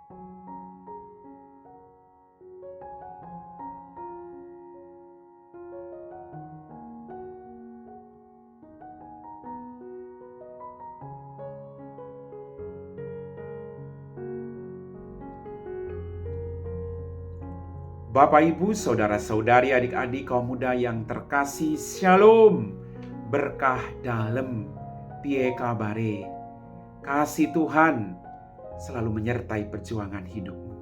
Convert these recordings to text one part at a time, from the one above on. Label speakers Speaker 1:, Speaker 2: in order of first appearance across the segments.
Speaker 1: Bapak, Ibu, saudara-saudari, adik-adik kaum muda yang terkasih, Shalom. Berkah dalam, piye kabare. Kasih Tuhan selalu menyertai perjuangan hidupmu.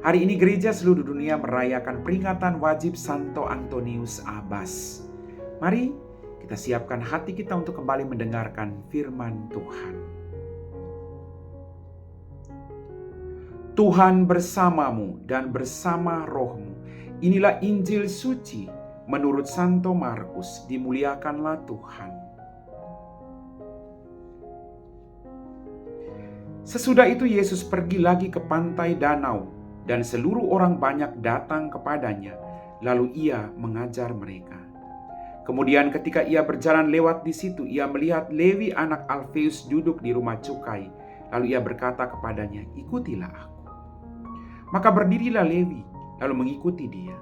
Speaker 1: Hari ini gereja seluruh dunia merayakan peringatan wajib Santo Antonius Abbas. Mari kita siapkan hati kita untuk kembali mendengarkan firman Tuhan. Tuhan bersamamu dan bersama rohmu. Inilah Injil suci menurut Santo Markus. Dimuliakanlah Tuhan. Sesudah itu Yesus pergi lagi ke pantai danau, dan seluruh orang banyak datang kepadanya. Lalu ia mengajar mereka. Kemudian ketika ia berjalan lewat di situ, ia melihat Lewi anak Alfeus duduk di rumah cukai. Lalu ia berkata kepadanya, "Ikutilah aku." Maka berdirilah Lewi, lalu mengikuti dia.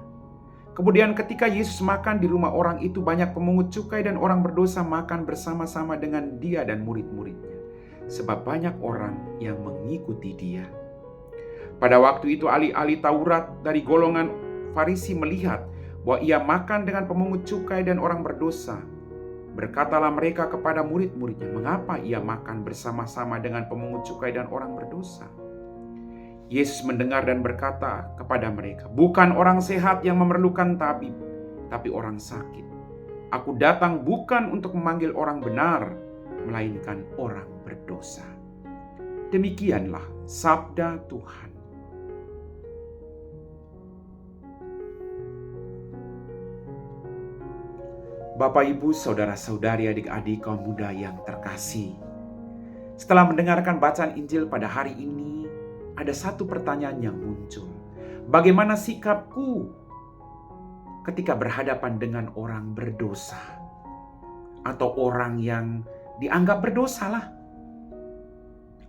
Speaker 1: Kemudian ketika Yesus makan di rumah orang itu, banyak pemungut cukai dan orang berdosa makan bersama-sama dengan dia dan murid-muridnya, sebab banyak orang yang mengikuti dia. Pada waktu itu ahli-ahli Taurat dari golongan Farisi melihat bahwa ia makan dengan pemungut cukai dan orang berdosa. Berkatalah mereka kepada murid-muridnya, "Mengapa ia makan bersama-sama dengan pemungut cukai dan orang berdosa?" Yesus mendengar dan berkata kepada mereka, "Bukan orang sehat yang memerlukan tabib, tapi orang sakit. Aku datang bukan untuk memanggil orang benar, melainkan orang berdosa." Demikianlah sabda Tuhan. Bapak, Ibu, saudara-saudari, adik-adik kaum muda yang terkasih. Setelah mendengarkan bacaan Injil pada hari ini, ada satu pertanyaan yang muncul. Bagaimana sikapku ketika berhadapan dengan orang berdosa? Atau orang yang dianggap berdosa lah.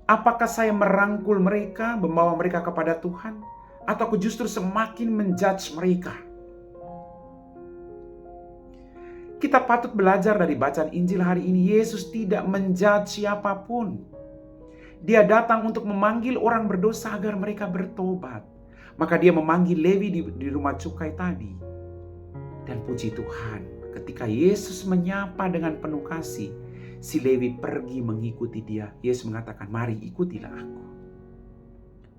Speaker 1: Apakah saya merangkul mereka, membawa mereka kepada Tuhan? Atau aku justru semakin menjudge mereka? Kita patut belajar dari bacaan Injil hari ini. Yesus tidak menjudge siapapun. Dia datang untuk memanggil orang berdosa agar mereka bertobat. Maka dia memanggil Lewi di rumah cukai tadi. Dan puji Tuhan, ketika Yesus menyapa dengan penuh kasih, si Lewi pergi mengikuti dia. Yesus mengatakan, "Mari ikutilah aku."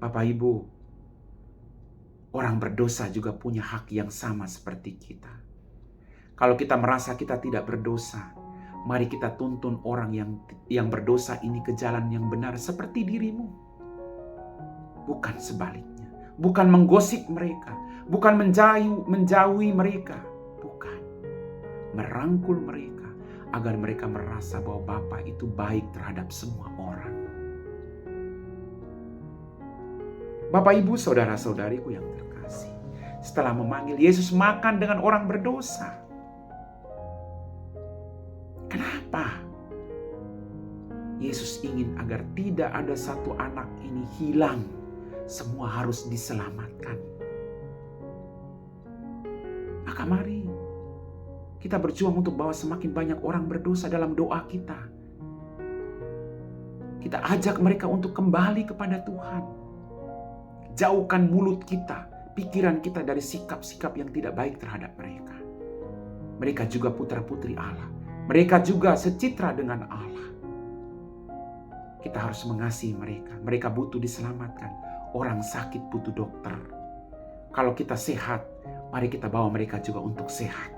Speaker 1: Bapak, Ibu, orang berdosa juga punya hak yang sama seperti kita. Kalau kita merasa kita tidak berdosa, mari kita tuntun orang yang berdosa ini ke jalan yang benar seperti dirimu. Bukan sebaliknya. Bukan menggosip mereka. Bukan menjauhi mereka. Bukan. Merangkul mereka agar mereka merasa bahwa Bapa itu baik terhadap semua orang. Bapak, Ibu, saudara-saudariku yang terkasih. Setelah memanggil, Yesus makan dengan orang berdosa. Kenapa? Yesus ingin agar tidak ada satu anak ini hilang. Semua harus diselamatkan. Maka mari kita berjuang untuk bawa semakin banyak orang berdosa dalam doa kita. Kita ajak mereka untuk kembali kepada Tuhan. Jauhkan mulut kita, pikiran kita dari sikap-sikap yang tidak baik terhadap mereka. Mereka juga putra-putri Allah. Mereka juga secitra dengan Allah. Kita harus mengasihi mereka. Mereka butuh diselamatkan. Orang sakit butuh dokter. Kalau kita sehat, mari kita bawa mereka juga untuk sehat.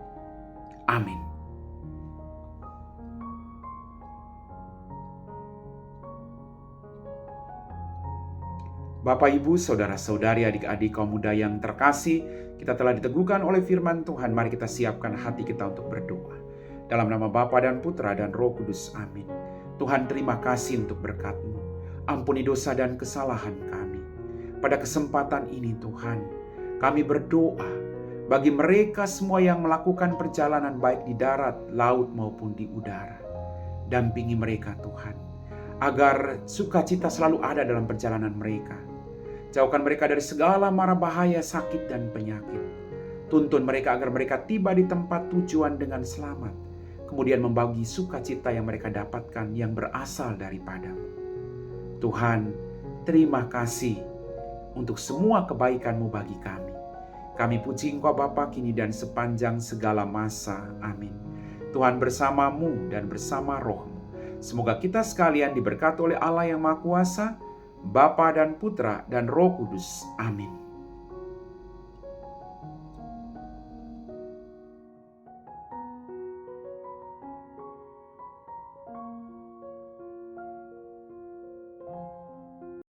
Speaker 1: Amin. Bapak, Ibu, saudara-saudari, adik-adik kaum muda yang terkasih, kita telah diteguhkan oleh firman Tuhan. Mari kita siapkan hati kita untuk berdoa. Dalam nama Bapa dan Putra dan Roh Kudus. Amin. Tuhan, terima kasih untuk berkat-Mu. Ampuni dosa dan kesalahan kami. Pada kesempatan ini Tuhan, kami berdoa bagi mereka semua yang melakukan perjalanan baik di darat, laut maupun di udara. Dampingi mereka Tuhan, agar sukacita selalu ada dalam perjalanan mereka. Jauhkan mereka dari segala mara bahaya, sakit, dan penyakit. Tuntun mereka agar mereka tiba di tempat tujuan dengan selamat, kemudian membagi sukacita yang mereka dapatkan yang berasal daripadamu. Tuhan, terima kasih untuk semua kebaikan-Mu bagi kami. Kami puji Engkau Bapa kini dan sepanjang segala masa. Amin. Tuhan bersamamu dan bersama roh-Mu. Semoga kita sekalian diberkati oleh Allah yang Maha Kuasa, Bapa dan Putra dan Roh Kudus. Amin.